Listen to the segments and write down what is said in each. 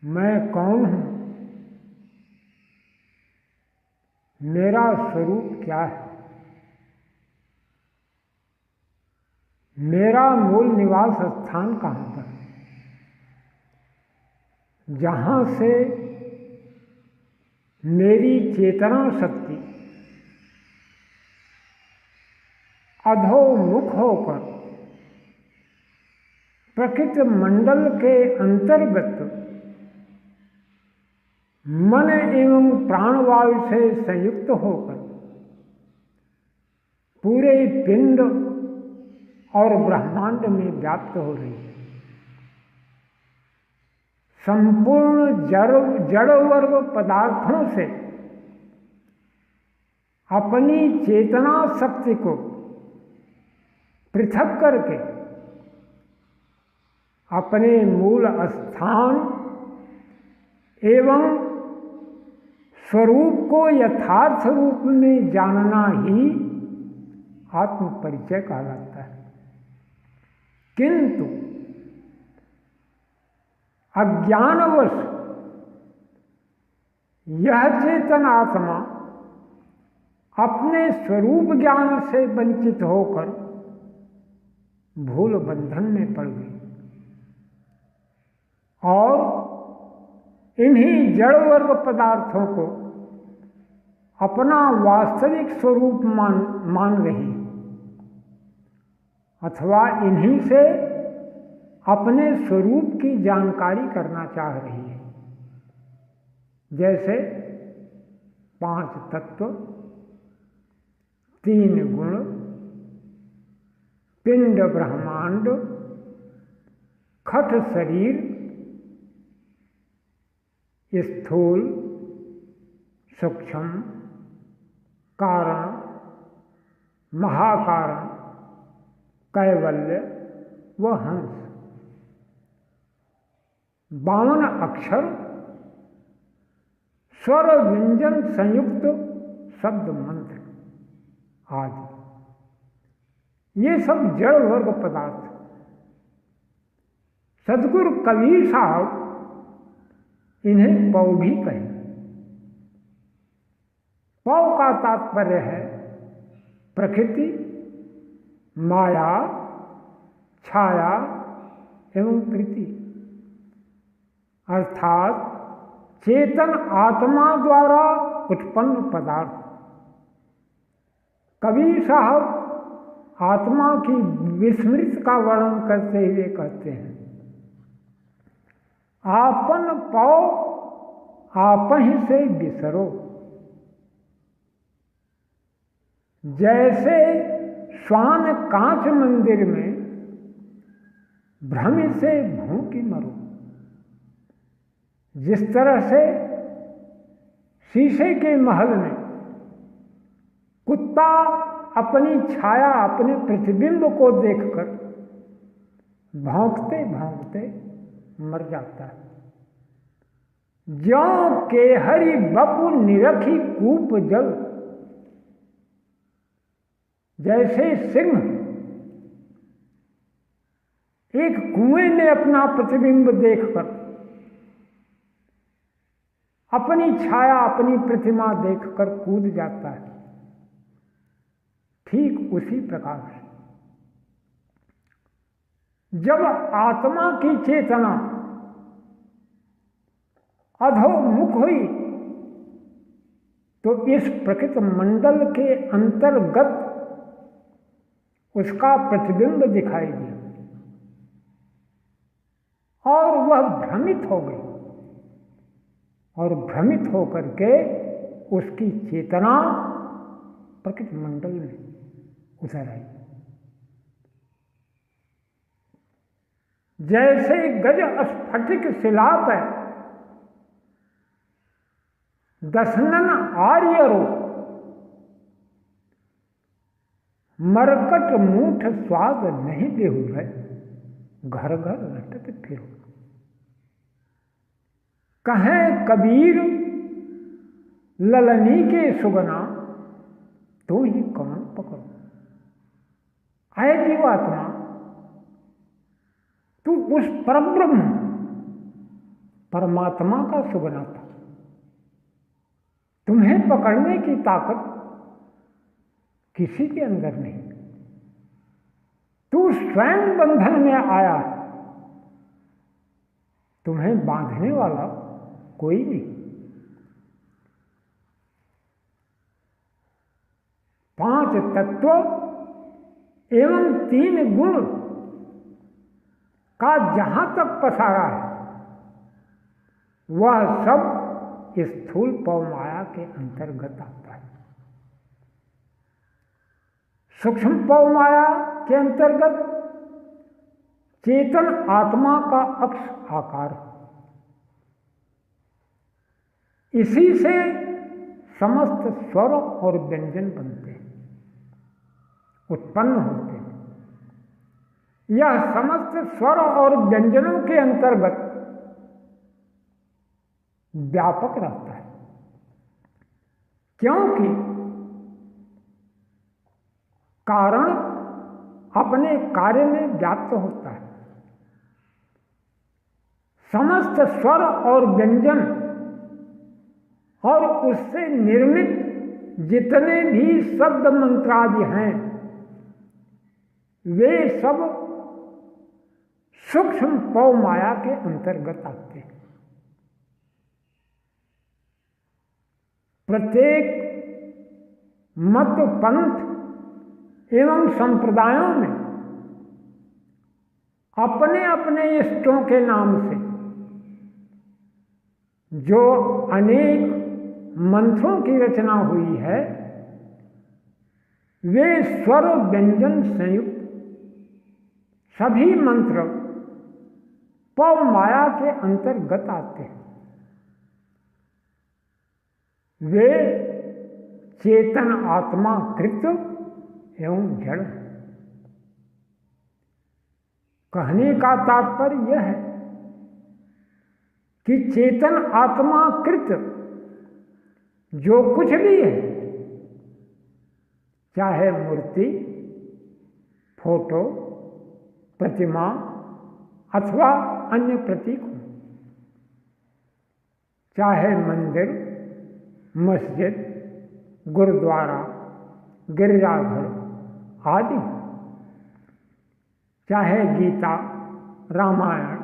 मैं कौन हूँ, मेरा स्वरूप क्या है, मेरा मूल निवास स्थान कहाँ पर, जहाँ से मेरी चेतना शक्ति अधोमुख होकर प्रकृति मंडल के अंतर्गत मन एवं प्राणवायु से संयुक्त होकर पूरे पिंड और ब्रह्मांड में व्याप्त हो रही है। संपूर्ण जड़ वर्ग पदार्थों से अपनी चेतना शक्ति को पृथक करके अपने मूल स्थान एवं स्वरूप को यथार्थ रूप में जानना ही आत्म परिचय कहलाता है। किंतु अज्ञानवश यह चेतन आत्मा अपने स्वरूप ज्ञान से वंचित होकर भूल बंधन में पड़ गई और इन्हीं जड़ वर्ग पदार्थों को अपना वास्तविक स्वरूप मान रही है अथवा इन्हीं से अपने स्वरूप की जानकारी करना चाह रही है। जैसे 5 तत्व, 3 गुण, पिंड ब्रह्मांड, खट शरीर, स्थूल, सूक्ष्म, कारण, महाकारण, कैवल्य व हंस, 52 अक्षर, स्वर व्यंजन संयुक्त शब्द मंत्र आदि, ये सब जड़ वर्ग पदार्थ। सदगुरु कबीर साहब इन्हें पौ भी कहें। पौ का तात्पर्य है प्रकृति, माया, छाया एवं प्रीति, अर्थात चेतन आत्मा द्वारा उत्पन्न पदार्थ। कबीर साहब आत्मा की विस्मृति का वर्णन करते हुए कहते हैं, आपन पौ आपहि से बिसरो। जैसे श्वान कांच मंदिर में भ्रम से भूखी मरो, जिस तरह से शीशे के महल में कुत्ता अपनी छाया, अपने प्रतिबिंब को देखकर भौंकते भौंकते मर जाता है, ज्यों के हरि बपु निरखी कूप जल। जैसे सिंह एक कुएं में अपना प्रतिबिंब देखकर अपनी छाया, अपनी प्रतिमा देखकर कूद जाता है, ठीक उसी प्रकार से जब आत्मा की चेतना अधोमुख हुई तो इस प्रकृति मंडल के अंतर्गत उसका प्रतिबिंब दिखाई दिया और वह भ्रमित हो गई और भ्रमित होकर के उसकी चेतना प्रकृति मंडल में उतर आई। जैसे गज स्फटिक शिला पर दसनन आर्यरो मरकट मूठ स्वाद नहीं देहु है, घर घर रटत फिरो। कहें कबीर ललनी के सुगना तो ही कौन पकड़ो। आए जीवात्मा, तू उस परब्रह्म परमात्मा का सुगनाता। तुम्हें पकड़ने की ताकत किसी के अंदर नहीं। तू स्वयं बंधन में आया है, तुम्हें बांधने वाला कोई नहीं। 5 तत्व एवं 3 गुण का जहां तक पसारा है, वह सब स्थूल पवमाया के अंतर्गत आता है। सूक्ष्म पवमाया के अंतर्गत चेतन आत्मा का अक्ष आकार, इसी से समस्त स्वर और व्यंजन बनते हैं, उत्पन्न होते हैं। यह समस्त स्वर और व्यंजनों के अंतर्गत व्यापक रहता है, क्योंकि कारण अपने कार्य में व्याप्त होता है। समस्त स्वर और व्यंजन और उससे निर्मित जितने भी शब्द मंत्रादि हैं, वे सब सूक्ष्म पवमाया के अंतर्गत आते हैं। प्रत्येक मत, पंथ एवं संप्रदायों में अपने अपने इष्टों के नाम से जो अनेक मंत्रों की रचना हुई है, वे स्वर व्यंजन संयुक्त सभी मंत्र पवमाया के अंतर्गत आते हैं। वे चेतन आत्मा कृत एवं जड़। कहने का तात्पर्य यह है कि चेतन आत्मा कृत जो कुछ भी है, चाहे मूर्ति, फोटो, प्रतिमा अथवा अन्य प्रतीक हो, चाहे मंदिर, मस्जिद, गुरुद्वारा, गिरजाघर आदि, चाहे गीता, रामायण,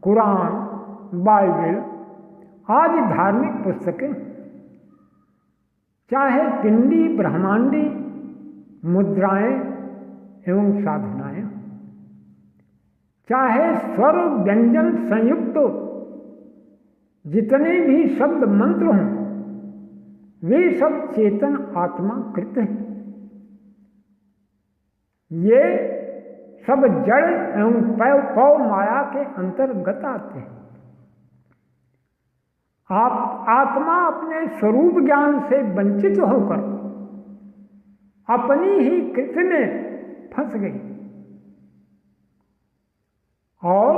कुरान, बाइबल आदि धार्मिक पुस्तकें, चाहे पिंडी ब्रह्मांडी मुद्राएं एवं साधनाएं, चाहे स्वर व्यंजन संयुक्त जितने भी शब्द मंत्र हों, वे सब चेतन आत्मा कृत हैं। ये सब जड़ एवं पव माया के अंतर्गत आते हैं। आप आत्मा अपने स्वरूप ज्ञान से वंचित होकर अपनी ही कृत्य में फंस गई और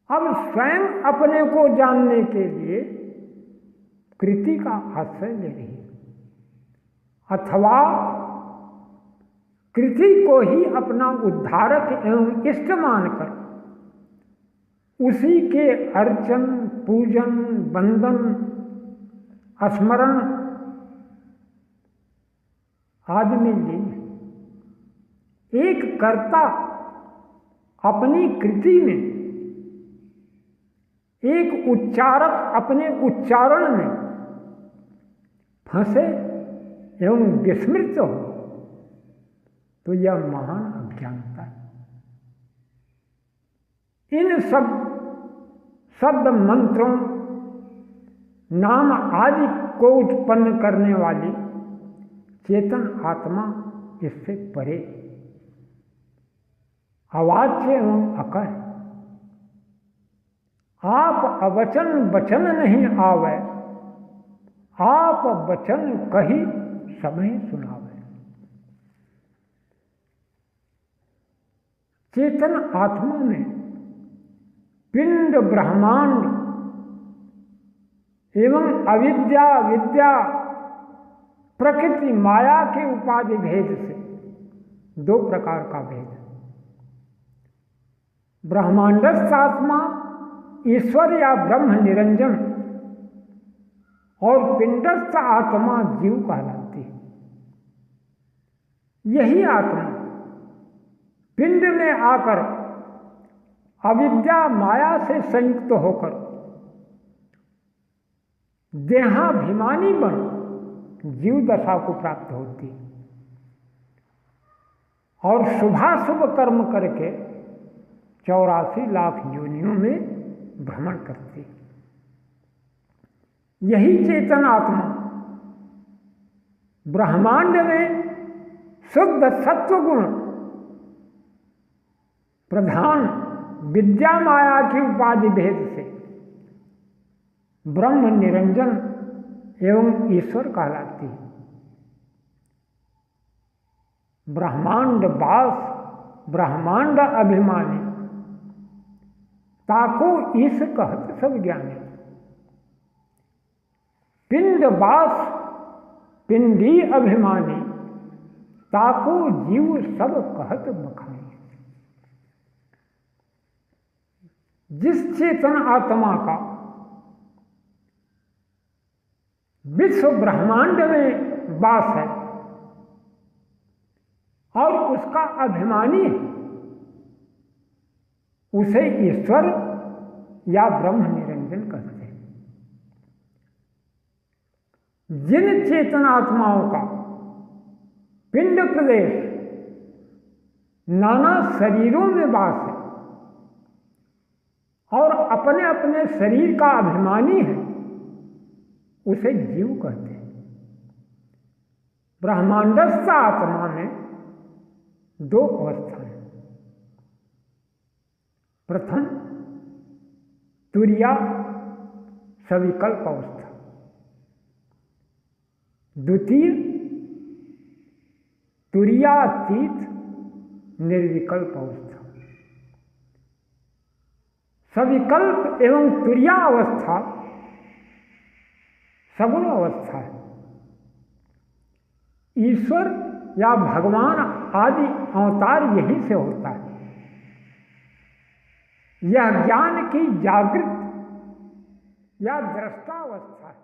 अब स्वयं अपने को जानने के लिए कृति का आश्रय ले रही है, अथवा कृति को ही अपना उद्धारक एवं इष्ट मानकर उसी के अर्चन, पूजन, वंदन, स्मरण आदि में लीन है। एक कर्ता अपनी कृति में, एक उच्चारक अपने उच्चारण में फंसे एवं विस्मृत हो, तो यह महान अज्ञानता है। इन सब शब्द मंत्रों, नाम आदि को उत्पन्न करने वाली चेतन आत्मा इससे परे, अवाच्य एवं अकह। आप अवचन वचन नहीं आवे, आप वचन कही समय सुनावे। चेतन आत्मा में पिंड ब्रह्मांड एवं अविद्या विद्या प्रकृति माया के उपाधि भेद से 2 प्रकार का भेद है। ब्रह्मांडस्थ आत्मा ईश्वर या ब्रह्म निरंजन और पिंडस्थ आत्मा जीव कहलाती है। यही आत्मा पिंड में आकर अविद्या माया से संयुक्त होकर देहाभिमानी बन जीव दशा को प्राप्त होती और शुभाशुभ कर्म करके 84 लाख योनियों में भ्रमण करती। यही चेतन आत्मा ब्रह्मांड में शुद्ध सत्व गुण प्रधान विद्या माया की उपाधि भेद से ब्रह्म निरंजन एवं ईश्वर कहलाती है। ब्रह्मांड बास ब्रह्मांड अभिमानी ताको ईश कहत सब ज्ञानी। पिंड बास पिंडी अभिमानी ताको जीव सब कहत बखानी। जिस चेतन आत्मा का विश्व ब्रह्मांड में वास है और उसका अभिमानी है, उसे ईश्वर या ब्रह्म निरंजन कहते हैं। जिन चेतन आत्माओं का पिंड प्रदेश नाना शरीरों में वास है और अपने अपने शरीर का अभिमानी है, उसे जीव कहते हैं। ब्रह्मांडस्थ आत्मा में 2 अवस्थाएं। प्रथम तुरिया सविकल्प अवस्था, द्वितीय तुरियातीत निर्विकल्प अवस्था। सविकल्प एवं तुरिया अवस्था सगुण अवस्था है। ईश्वर या भगवान आदि अवतार यहीं से होता है। यह ज्ञान की जागृत या दृष्टा अवस्था है।